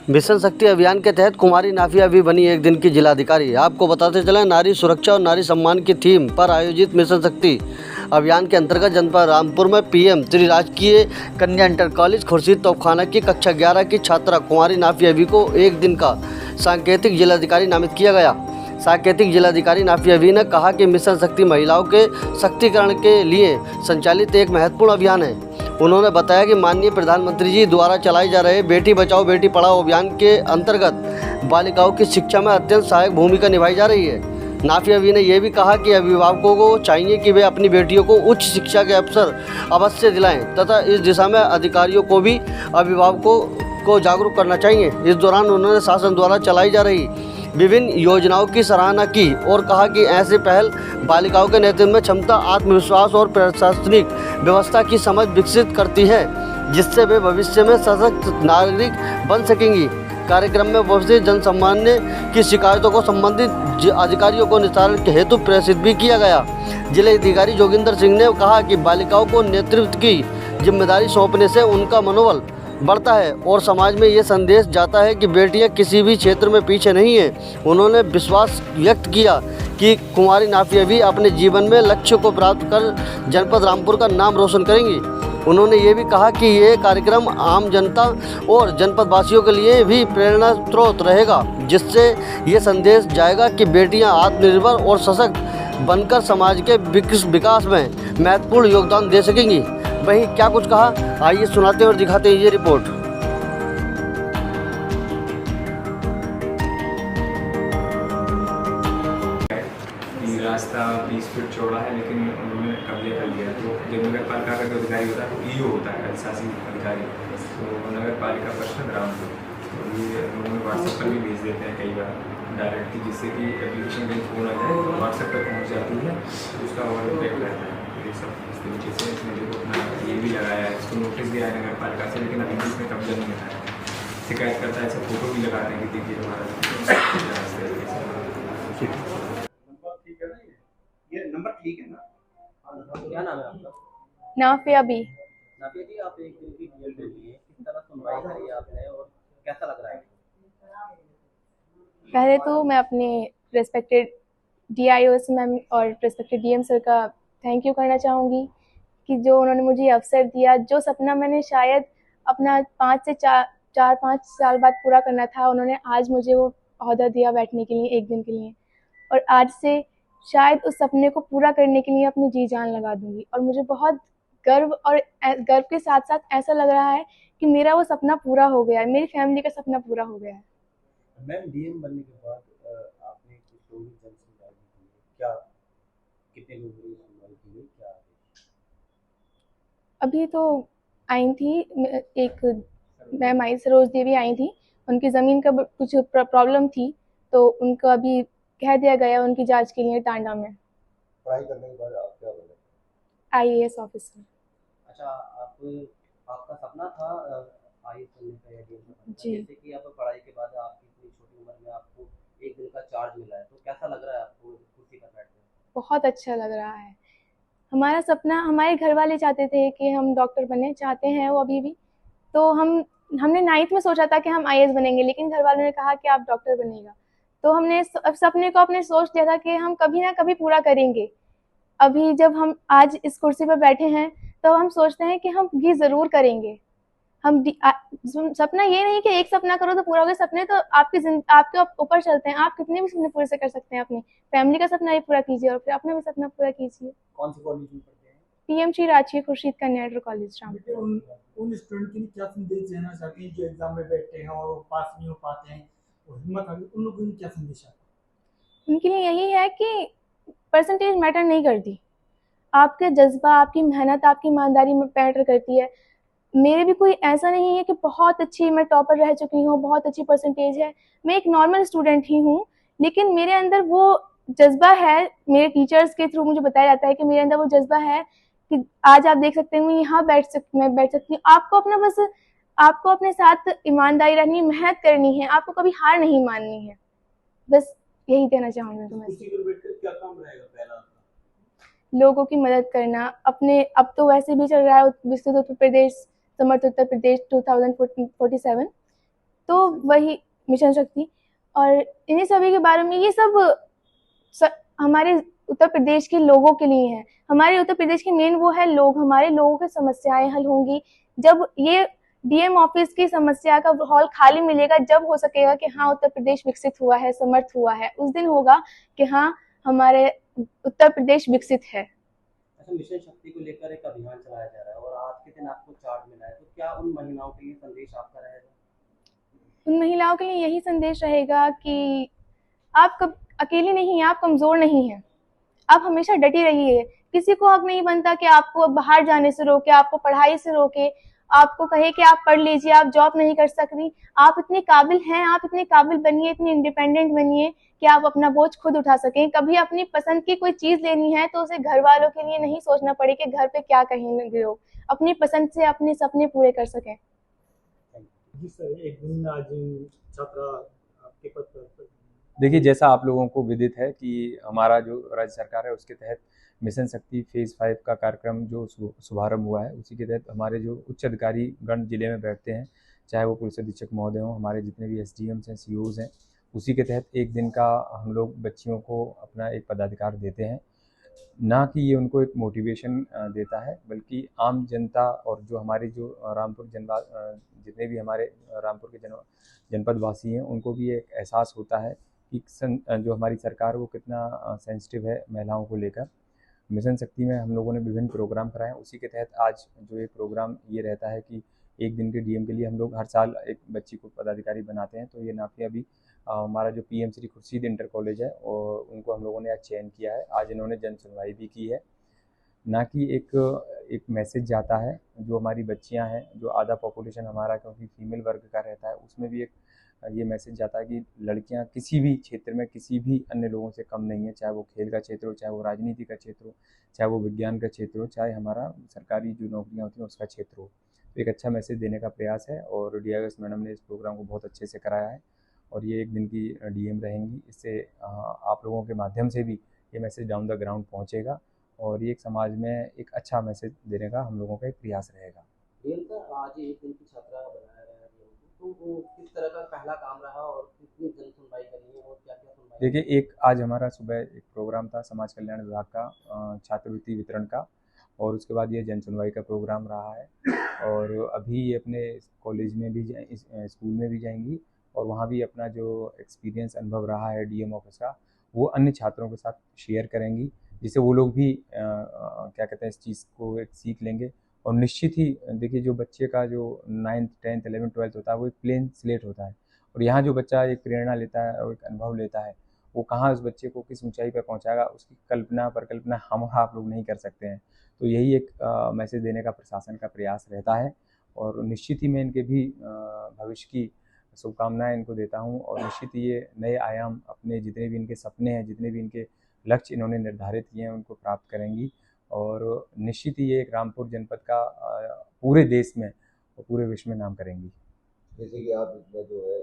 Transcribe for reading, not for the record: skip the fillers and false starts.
Mission शक्ति अभियान के तहत कुमारी नाफिया भी बनी एक दिन की जिलाधिकारी। आपको बताते चले, नारी सुरक्षा और नारी सम्मान की थीम पर आयोजित मिशन शक्ति अभियान के अंतर्गत जनपद रामपुर में पीएम श्री राजकीय कन्या इंटर कॉलेज खुर्शीद तोपखाना की कक्षा 11 की छात्रा कुमारी नाफिया भी को एक दिन का सांकेतिक जिलाधिकारी नामित किया गया। सांकेतिक जिलाधिकारी नाफिया भी ने कहा कि मिशन शक्ति महिलाओं के सशक्तिकरण के लिए संचालित एक महत्वपूर्ण अभियान है। उन्होंने बताया कि माननीय प्रधानमंत्री जी द्वारा चलाए जा रहे बेटी बचाओ बेटी पढ़ाओ अभियान के अंतर्गत बालिकाओं की शिक्षा में अत्यंत सहायक भूमिका निभाई जा रही है। नाफिया भी ने यह भी कहा कि अभिभावकों को चाहिए कि वे अपनी बेटियों को उच्च शिक्षा के अवसर अवश्य दिलाएं तथा इस दिशा में अधिकारियों को भी अभिभावकों को जागरूक करना चाहिए। इस दौरान उन्होंने शासन द्वारा चलाई जा रही विभिन्न योजनाओं की सराहना की और कहा कि ऐसे पहल बालिकाओं के नेतृत्व में क्षमता, आत्मविश्वास और प्रशासनिक व्यवस्था की समझ विकसित करती है, जिससे वे भविष्य में सशक्त नागरिक बन सकेंगी। कार्यक्रम में उपस्थित जनसामान्य की शिकायतों को संबंधित अधिकारियों को निस्तारण के हेतु प्रेषित भी किया गया। जिलाधिकारी जोगिंदर सिंह ने कहा कि बालिकाओं को नेतृत्व की जिम्मेदारी सौंपने से उनका मनोबल बढ़ता है और समाज में ये संदेश जाता है कि बेटियां किसी भी क्षेत्र में पीछे नहीं हैं। उन्होंने विश्वास व्यक्त किया कि कुमारी नाफिया भी अपने जीवन में लक्ष्य को प्राप्त कर जनपद रामपुर का नाम रोशन करेंगी। उन्होंने ये भी कहा कि ये कार्यक्रम आम जनता और जनपद वासियों के लिए भी प्रेरणा स्रोत रहेगा, जिससे ये संदेश जाएगा कि बेटियां आत्मनिर्भर और सशक्त बनकर समाज के विकास में महत्वपूर्ण योगदान दे सकेंगी। वहीं क्या कुछ कहा, आइए सुनाते और दिखाते हैं ये रिपोर्ट। रास्ता 20 फीट चौड़ा है, लेकिन उन्होंने कब्जे कर लिया। तो जब नगर पालिका का जो अधिकारी होता है वो ईओ होता है, अधिशासी अधिकारी, तो नगर पालिका परिषद रामपुर, तो ये उन्होंने व्हाट्सएप पर भी भेज देते हैं कई बार डायरेक्टली, जिससे कि एप्लीकेशन लिंक हो ना जाए तो व्हाट्सएप पर पहुँच जाती है, तो उसका और इम्पैक्ट रहता है। ये सब इस तरीके से इसने जो अपना ये भी लगाया है, इसको नोटिस दिया है नगर पालिका से, लेकिन अभी इसमें कब्जा नहीं है। शिकायत करता है, सब फोटो भी लगाते हैं कि देखिए हमारा ये नंबर ठीक है ना? क्या नाम है आपका? नाफिया भी। नाफिया जी, आप एक दिन की डीएल दे दिए, किस तरह सुनवाई करी आपने और कैसा लग रहा है? पहले तो मैं अपने रेस्पेक्टेड DIOs मैम और रेस्पेक्टेड DM सर का थैंक यू करना चाहूँगी कि जो उन्होंने मुझे अवसर दिया, जो सपना मैंने शायद अपना 5 से 4-5 साल बाद पूरा करना था, उन्होंने आज मुझे वो ओहदा दिया बैठने के लिए एक दिन के लिए, और आज से शायद उस सपने को पूरा करने के लिए अपनी जी जान लगा दूंगी। और मुझे बहुत गर्व और गर्व के साथ साथ ऐसा लग रहा है कि मेरा वो सपना पूरा हो गया है, मेरी फैमिली का सपना पूरा हो गया है। मैम, डीएम बनने के बाद आपने कुछ लोगों की जन सुनवाई की है, क्या कितने लोगों की सुनवाई की गई, क्या? अभी तो आई थी एक मैम आई, सरोज देवी आई थी, उनकी ज़मीन का कुछ प्रॉब्लम थी, तो उनको अभी कह दिया गया उनकी जांच के लिए टांडा में। पढ़ाई करने के बाद आप क्या बने? IAS officer. अच्छा, आपका सपना था आईएएस बनने का या डीएम बनने का, जी। जैसे कि अब पढ़ाई के बाद आपकी इतनी छोटी उम्र में आपको एक दिन का चार्ज मिला है, तो कैसा लग रहा है आपको कुर्सी पर बैठे? बहुत अच्छा लग रहा है। हमारा सपना, हमारे घर वाले चाहते थे कि हम डॉक्टर बने, चाहते हैं वो अभी भी, तो हमने 9th में सोचा था कि हम IAS बनेंगे, लेकिन घर वालों ने कहा कि आप डॉक्टर बनेगा, तो हमने सपने को अपने सोच लिया था कि हम कभी ना कभी पूरा करेंगे। अभी जब हम आज इस कुर्सी पर बैठे हैं, तो हम सोचते हैं कि हम ये ज़रूर करेंगे। सपना ये नहीं कि एक सपना करो तो पूरा हो गया, सपने तो आपके ऊपर चलते हैं, आप कितने भी सपने पूरे से कर सकते हैं। अपनी फैमिली का सपना भी पूरा कीजिए और फिर अपना भी सपना पूरा कीजिए। कौन सी कॉलेज में पढ़ते हैं? PM श्री राजकीय खुर्शीद कन्या इंटर कॉलेज रामपुर। उन स्टूडेंट के लिए क्या संदेश देना चाहते हैं जो एग्जाम में बैठते हैं और पास नहीं हो पाते हैं, और हिम्मत आ गई, उन लोगों के लिए क्या संदेश है? उनके लिए यही है कि परसेंटेज मैटर नहीं करती, आपका जज्बा, आपकी मेहनत, आपकी ईमानदारी में मैटर करती है। मेरे भी कोई ऐसा नहीं है कि बहुत अच्छी मैं टॉपर रह चुकी हूँ, बहुत अच्छी परसेंटेज है, मैं एक नॉर्मल स्टूडेंट ही हूँ, लेकिन मेरे अंदर वो जज्बा है, मेरे टीचर्स के थ्रू मुझे बताया जाता है कि मेरे अंदर वो जज्बा है कि आज आप देख सकते हैं मैं यहाँ मैं बैठ सकती हूँ। आपको अपने साथ ईमानदारी रखनी, मेहनत करनी है, आपको कभी हार नहीं माननी है, बस यही कहना चाहूँगी। तो कुर्सी पर बैठकर क्या काम रहेगा पहला? लोगों की मदद करना, अपने अब तो वैसे भी चल रहा है विकसित उत्तर प्रदेश, समर्थ उत्तर प्रदेश 2047, तो वही मिशन शक्ति। और इन्हीं सभी के बारे में, ये सब हमारे उत्तर प्रदेश के लोगों के लिए है। हमारे उत्तर प्रदेश के मेन वो है लोग, हमारे लोगों की समस्याएं हल होंगी जब ये डीएम ऑफिस की समस्या का हॉल खाली मिलेगा, जब हो सकेगा कि हाँ उत्तर प्रदेश विकसित हुआ है, समर्थ हुआ है। उस दिन होगा कि हाँ हमारे उत्तर प्रदेश विकसित है। अच्छा, मिशन शक्ति को लेकर एक अभियान चलाया जा रहा है और आज के दिन आपको चार्ज मिला है, तो क्या उन महिलाओं के लिए संदेश आपका रहेगा? उन महिलाओं के लिए यही संदेश रहेगा कि आप कब अकेली नहीं हैं, आप कमजोर नहीं हैं, आप हमेशा डटी रहिए। किसी को हक नहीं बनता कि आपको बाहर जाने से रोके, आपको पढ़ाई से रोके, आपको कहे कि आप पढ़ लीजिए, आप जॉब नहीं कर सकती। आप इतने काबिल हैं, आप इतने काबिल बनिए, इतनी इंडिपेंडेंट बनिए कि आप अपना बोझ खुद उठा सकें। कभी अपनी पसंद की कोई चीज लेनी है तो उसे घर वालों के लिए नहीं सोचना पड़े कि घर पे क्या कहेंगे लोग, अपनी पसंद से अपने सपने पूरे कर सकें। जी सर, एक दिन में आज छात्रा आपके पद पर। देखिए, जैसा आप लोगों को विदित है कि हमारा जो राज्य सरकार है उसके तहत मिशन शक्ति फेज़ 5 का कार्यक्रम जो शुभारंभ हुआ है, उसी के तहत हमारे जो उच्च अधिकारी गण जिले में बैठते हैं, चाहे वो पुलिस अधीक्षक महोदय हों, हमारे जितने भी एसडीएम्स हैं, सीओज़ हैं, उसी के तहत एक दिन का हम लोग बच्चियों को अपना एक पदाधिकार देते हैं। ना कि ये उनको एक मोटिवेशन देता है, बल्कि आम जनता और जो हमारे जो रामपुर जितने भी हमारे रामपुर के जनपद वासी हैं, उनको भी एक एहसास होता है कि जो हमारी सरकार वो कितना सेंसिटिव है महिलाओं को लेकर। मिशन शक्ति में हम लोगों ने विभिन्न प्रोग्राम कराए हैं, उसी के तहत आज जो एक प्रोग्राम ये रहता है कि एक दिन के डीएम के लिए हम लोग हर साल एक बच्ची को पदाधिकारी बनाते हैं। तो ये नाफिया भी हमारा जो PM Shri Khurshid inter college है और उनको हम लोगों ने आज चयन किया है। आज इन्होंने जन सुनवाई भी की है। ना कि एक मैसेज जाता है, जो हमारी बच्चियां हैं, जो आधा पॉपुलेशन हमारा क्योंकि फीमेल वर्ग का रहता है, उसमें भी एक ये मैसेज जाता है कि लड़कियां किसी भी क्षेत्र में किसी भी अन्य लोगों से कम नहीं है, चाहे वो खेल का क्षेत्र हो, चाहे वो राजनीति का क्षेत्र हो, चाहे वो विज्ञान का क्षेत्र हो, चाहे हमारा सरकारी जो नौकरियां होती हैं उसका क्षेत्र हो। तो एक अच्छा मैसेज देने का प्रयास है और डीआईएस मैडम ने इस प्रोग्राम को बहुत अच्छे से कराया है और ये एक दिन की डीएम रहेंगी। इससे आप लोगों के माध्यम से भी ये मैसेज डाउन द ग्राउंड पहुँचेगा और ये एक समाज में एक अच्छा मैसेज देने का हम लोगों का एक प्रयास रहेगा। डीएम सर, आज एक दिन की छात्रा बनाया गया है डीएम को, तो वो किस तरह का पहला काम रहा और कितनी जन सुनवाई करी है और क्या क्या सुनवाई? देखिए, एक आज हमारा सुबह एक प्रोग्राम था समाज कल्याण विभाग का छात्रवृत्ति वितरण का और उसके बाद ये जन सुनवाई का प्रोग्राम रहा है और अभी ये अपने कॉलेज में भी स्कूल में भी जाएंगी और वहाँ भी अपना जो एक्सपीरियंस अनुभव रहा है डीएम ऑफिस का वो अन्य छात्रों के साथ शेयर करेंगी, जिससे वो लोग भी क्या कहते हैं इस चीज़ को एक सीख लेंगे। और निश्चित ही देखिए, जो बच्चे का जो 9th 10th 11th 12th होता है वो एक प्लेन स्लेट होता है और यहाँ जो बच्चा एक प्रेरणा लेता है और एक अनुभव लेता है, वो कहाँ उस बच्चे को किस ऊंचाई पर पहुँचाएगा उसकी कल्पना परिकल्पना हम आप लोग नहीं कर सकते हैं। तो यही एक मैसेज देने का प्रशासन का प्रयास रहता है और निश्चित ही मैं इनके भी भविष्य की शुभकामनाएं इनको देता हूं और निश्चित ही ये नए आयाम अपने जितने भी इनके सपने हैं, जितने भी इनके लक्ष्य इन्होंने निर्धारित किए हैं उनको प्राप्त करेंगी और निश्चित ही ये एक रामपुर जनपद का पूरे देश में और पूरे विश्व में नाम करेंगी। जैसे कि आप इसमें जो है